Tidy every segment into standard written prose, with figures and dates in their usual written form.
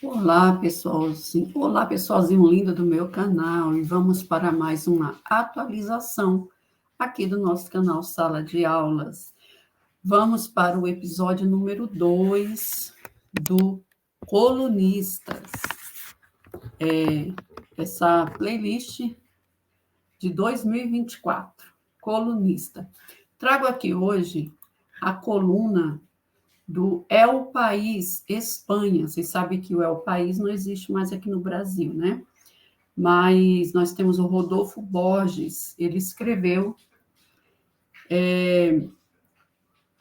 Olá, pessoalzinho. Olá, pessoalzinho lindo do meu canal. E vamos para mais uma atualização aqui do nosso canal Sala de Aulas. Vamos para o episódio número 2 do Colunistas. Essa playlist de 2024, Colunista. Trago aqui hoje a coluna do El País, Espanha. Vocês sabem que o El País não existe mais aqui no Brasil, né? Mas nós temos o Rodolfo Borges, ele escreveu.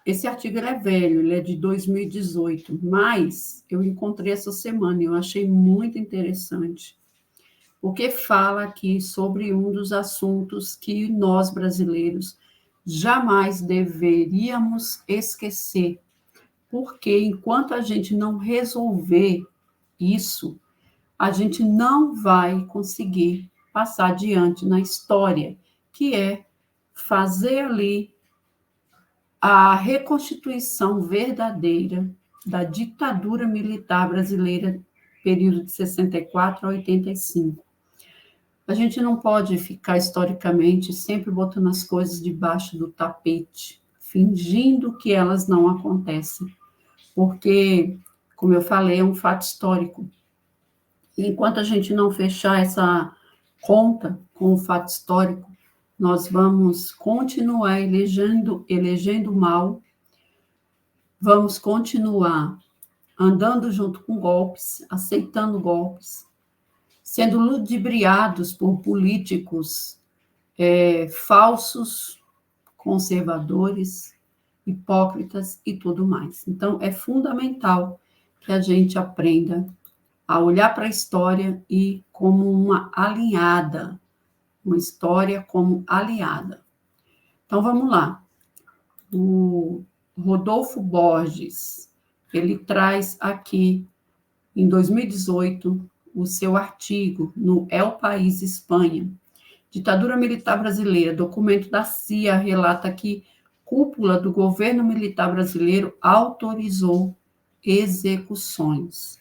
Esse artigo ele é velho, ele é de 2018, mas eu encontrei essa semana e eu achei muito interessante, porque fala aqui sobre um dos assuntos que nós brasileiros jamais deveríamos esquecer, porque enquanto a gente não resolver isso, a gente não vai conseguir passar adiante na história, que é fazer ali a reconstituição verdadeira da ditadura militar brasileira, período de 64 a 85. A gente não pode ficar historicamente sempre botando as coisas debaixo do tapete, fingindo que elas não acontecem, porque, como eu falei, é um fato histórico. E enquanto a gente não fechar essa conta com o fato histórico, nós vamos continuar elegendo mal, vamos continuar andando junto com golpes, aceitando golpes, sendo ludibriados por políticos falsos, conservadores, hipócritas e tudo mais. Então, é fundamental que a gente aprenda a olhar para a história e como uma alinhada, uma história como aliada. Então, vamos lá. O Rodolfo Borges, ele traz aqui, em 2018, o seu artigo no El País, Espanha. Ditadura militar brasileira, documento da CIA relata que cúpula do governo militar brasileiro autorizou execuções,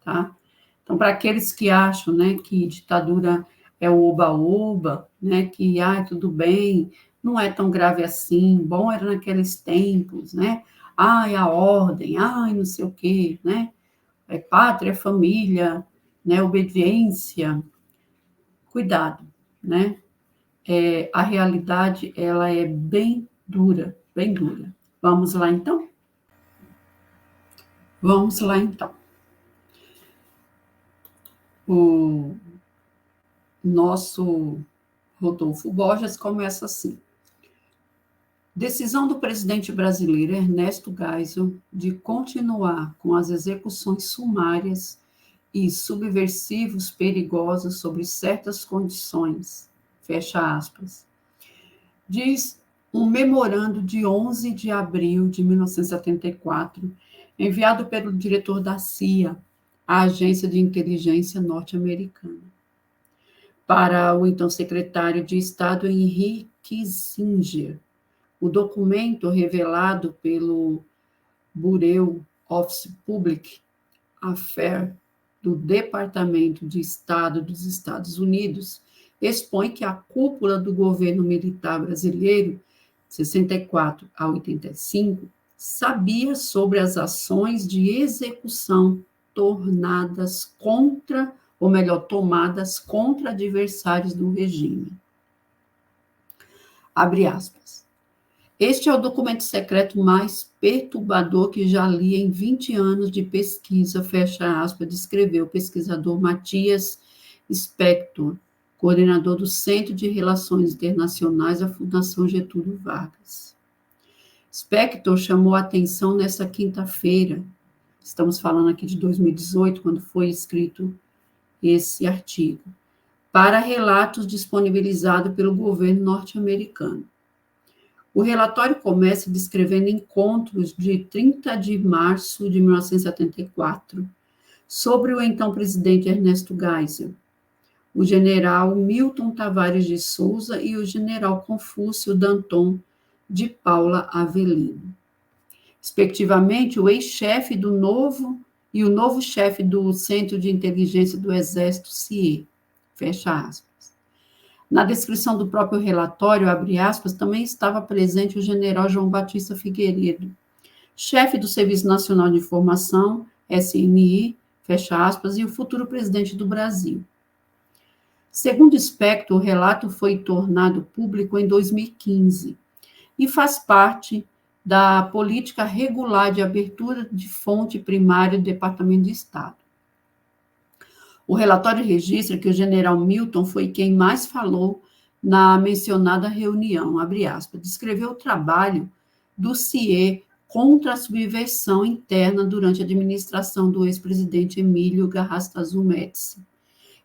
tá? Então, para aqueles que acham, né, que ditadura é o oba-oba, né, que, tudo bem, não é tão grave assim, bom era naqueles tempos, né, a ordem, não sei o quê, né, é pátria, família, né, obediência, cuidado, né, a realidade, ela é bem dura, bem dura. Vamos lá, então? Vamos lá, então. O nosso Rodolfo Borges começa assim. Decisão do presidente brasileiro Ernesto Geisel de continuar com as execuções sumárias e subversivos perigosos sobre certas condições, fecha aspas, diz um memorando de 11 de abril de 1974, enviado pelo diretor da CIA, a agência de inteligência norte-americana, para o então secretário de Estado Henry Kissinger. O documento revelado pelo Bureau of Public Affairs do Departamento de Estado dos Estados Unidos expõe que a cúpula do governo militar brasileiro, 64 a 85, sabia sobre as ações de execução tomadas contra adversários do regime. Abre aspas. Este é o documento secreto mais perturbador que já li em 20 anos de pesquisa, fecha aspas, descreveu o pesquisador Matias Spector, coordenador do Centro de Relações Internacionais da Fundação Getúlio Vargas. Spector chamou a atenção nesta quinta-feira, estamos falando aqui de 2018, quando foi escrito esse artigo, para relatos disponibilizados pelo governo norte-americano. O relatório começa descrevendo encontros de 30 de março de 1974 sobre o então presidente Ernesto Geisel, o general Milton Tavares de Souza e o general Confúcio Danton de Paula Avelino. Respectivamente, o ex-chefe do novo e o novo chefe do Centro de Inteligência do Exército, CIE, fecha aspas. Na descrição do próprio relatório, abre aspas, também estava presente o general João Batista Figueiredo, chefe do Serviço Nacional de Informação, SNI, fecha aspas, e o futuro presidente do Brasil. Segundo o Spectro, o relato foi tornado público em 2015 e faz parte da política regular de abertura de fonte primária do Departamento de Estado. O relatório registra que o general Milton foi quem mais falou na mencionada reunião, abre aspas, descreveu o trabalho do CIE contra a subversão interna durante a administração do ex-presidente Emílio Garrastazu Médici.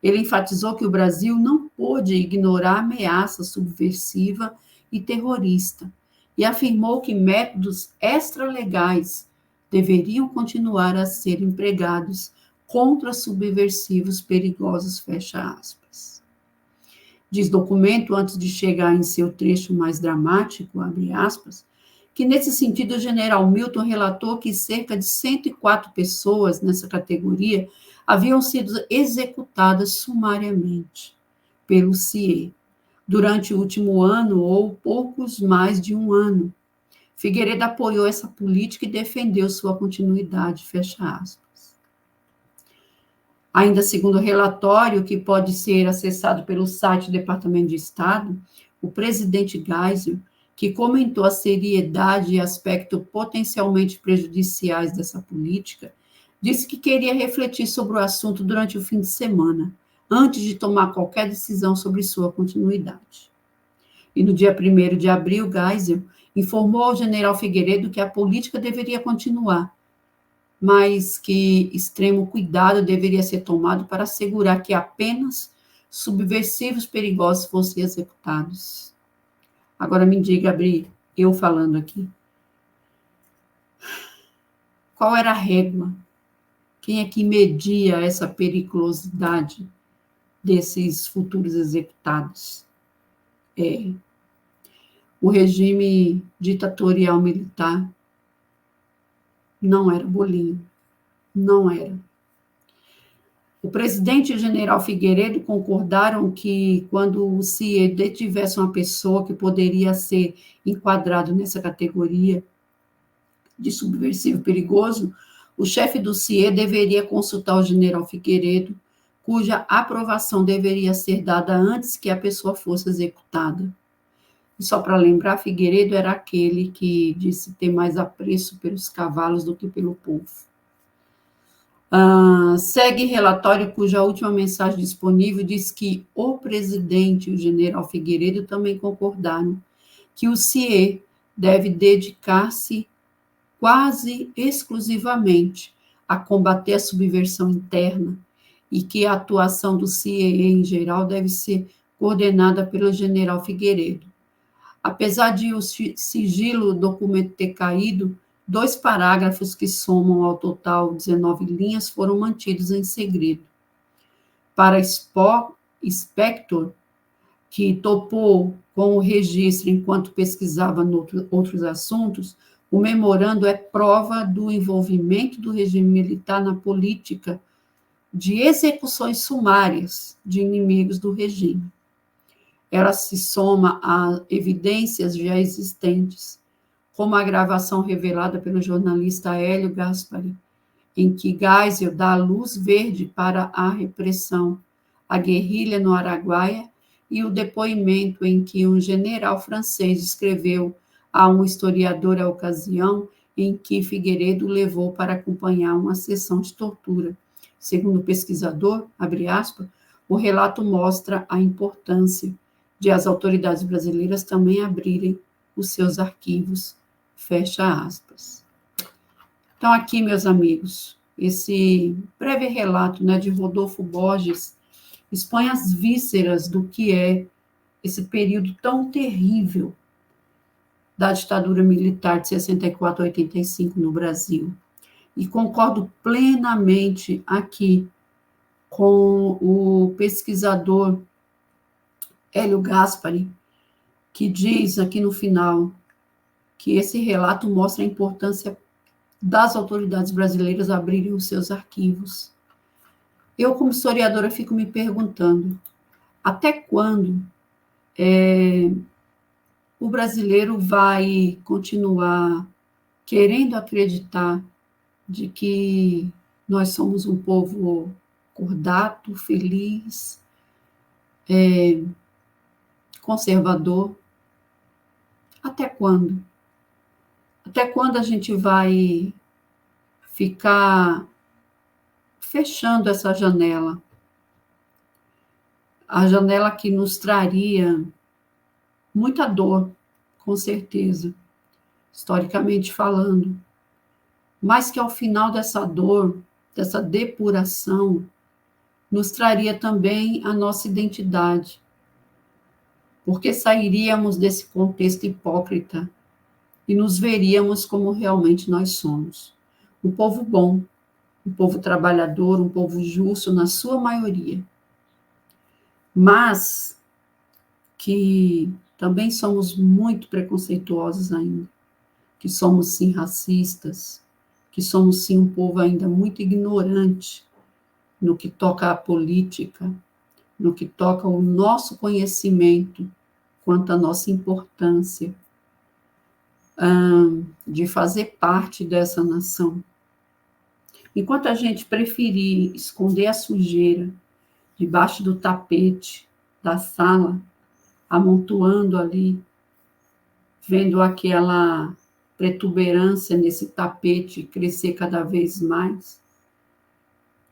Ele enfatizou que o Brasil não pôde ignorar a ameaça subversiva e terrorista e afirmou que métodos extralegais deveriam continuar a ser empregados contra subversivos perigosos, fecha aspas. Diz documento, antes de chegar em seu trecho mais dramático, abre aspas, que nesse sentido o general Milton relatou que cerca de 104 pessoas nessa categoria haviam sido executadas sumariamente pelo CIE durante o último ano ou poucos mais de um ano. Figueiredo apoiou essa política e defendeu sua continuidade, fecha aspas. Ainda segundo o relatório, que pode ser acessado pelo site do Departamento de Estado, o presidente Geisel, que comentou a seriedade e aspectos potencialmente prejudiciais dessa política, disse que queria refletir sobre o assunto durante o fim de semana, antes de tomar qualquer decisão sobre sua continuidade. E no dia 1º de abril, Geisel informou ao general Figueiredo que a política deveria continuar, mas que extremo cuidado deveria ser tomado para assegurar que apenas subversivos perigosos fossem executados. Agora me diga, Abri, eu falando aqui, qual era a régua? Quem é que media essa periculosidade desses futuros executados? O regime ditatorial militar não era bolinho, não era. O presidente e o general Figueiredo concordaram que quando o CIE detivesse uma pessoa que poderia ser enquadrado nessa categoria de subversivo perigoso, o chefe do CIE deveria consultar o general Figueiredo, cuja aprovação deveria ser dada antes que a pessoa fosse executada. E só para lembrar, Figueiredo era aquele que disse ter mais apreço pelos cavalos do que pelo povo. Segue relatório cuja última mensagem disponível diz que o presidente e o general Figueiredo também concordaram que o CIE deve dedicar-se quase exclusivamente a combater a subversão interna e que a atuação do CIE em geral deve ser coordenada pelo general Figueiredo. Apesar de o sigilo do documento ter caído, 2 parágrafos que somam ao total 19 linhas foram mantidos em segredo. Para Spector, que topou com o registro enquanto pesquisava outros assuntos, o memorando é prova do envolvimento do regime militar na política de execuções sumárias de inimigos do regime. Ela se soma a evidências já existentes, como a gravação revelada pelo jornalista Hélio Gaspari, em que Geisel dá luz verde para a repressão, a guerrilha no Araguaia, e o depoimento em que um general francês escreveu a um historiador a ocasião em que Figueiredo levou para acompanhar uma sessão de tortura. Segundo o pesquisador, abre aspas, o relato mostra a importância de as autoridades brasileiras também abrirem os seus arquivos, fecha aspas. Então, aqui, meus amigos, esse breve relato, né, de Rodolfo Borges expõe as vísceras do que é esse período tão terrível da ditadura militar de 64 a 85 no Brasil. E concordo plenamente aqui com o pesquisador Hélio Gaspari, que diz aqui no final que esse relato mostra a importância das autoridades brasileiras abrirem os seus arquivos. Eu, como historiadora, fico me perguntando, até quando o brasileiro vai continuar querendo acreditar de que nós somos um povo cordato, feliz, conservador? Até quando? Até quando a gente vai ficar fechando essa janela? A janela que nos traria muita dor, com certeza, historicamente falando, mas que ao final dessa dor, dessa depuração, nos traria também a nossa identidade, porque sairíamos desse contexto hipócrita e nos veríamos como realmente nós somos. Um povo bom, um povo trabalhador, um povo justo na sua maioria, mas que também somos muito preconceituosos ainda, que somos sim racistas, que somos sim um povo ainda muito ignorante no que toca à política, no que toca ao nosso conhecimento quanto à nossa importância de fazer parte dessa nação. Enquanto a gente preferir esconder a sujeira debaixo do tapete da sala, amontoando ali, vendo aquela protuberância nesse tapete crescer cada vez mais,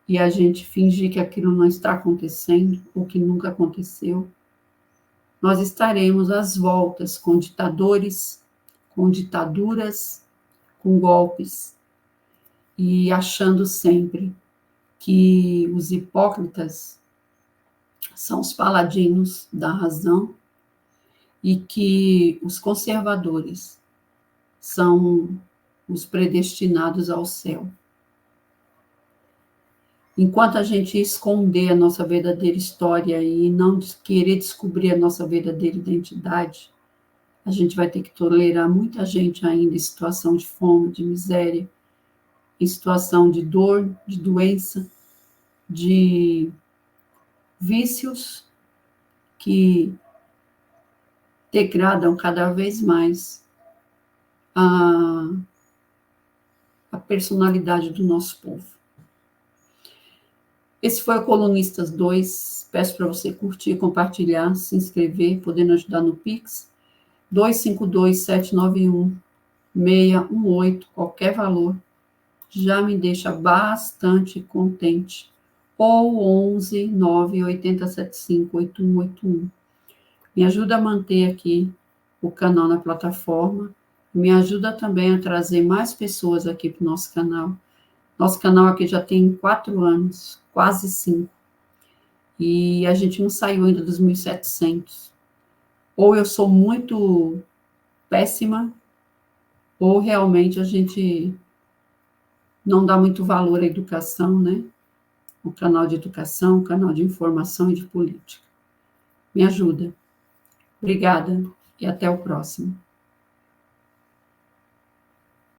e a gente fingir que aquilo não está acontecendo, ou que nunca aconteceu, nós estaremos às voltas com ditadores, com ditaduras, com golpes, e achando sempre que os hipócritas são os paladinos da razão e que os conservadores são os predestinados ao céu. Enquanto a gente esconder a nossa verdadeira história e não querer descobrir a nossa verdadeira identidade, a gente vai ter que tolerar muita gente ainda em situação de fome, de miséria, em situação de dor, de doença, de vícios que degradam cada vez mais a personalidade do nosso povo. Esse foi o Colunistas 2. Peço para você curtir, compartilhar, se inscrever, podendo ajudar no Pix. 252-791-618, qualquer valor, já me deixa bastante contente. Ou 11-98075-8181. Me ajuda a manter aqui o canal na plataforma. Me ajuda também a trazer mais pessoas aqui para o nosso canal. Nosso canal aqui já tem 4 anos, quase 5. E a gente não saiu ainda dos 1.700. Ou eu sou muito péssima, ou realmente a gente não dá muito valor à educação, né? O canal de educação, o canal de informação e de política. Me ajuda. Obrigada e até o próximo.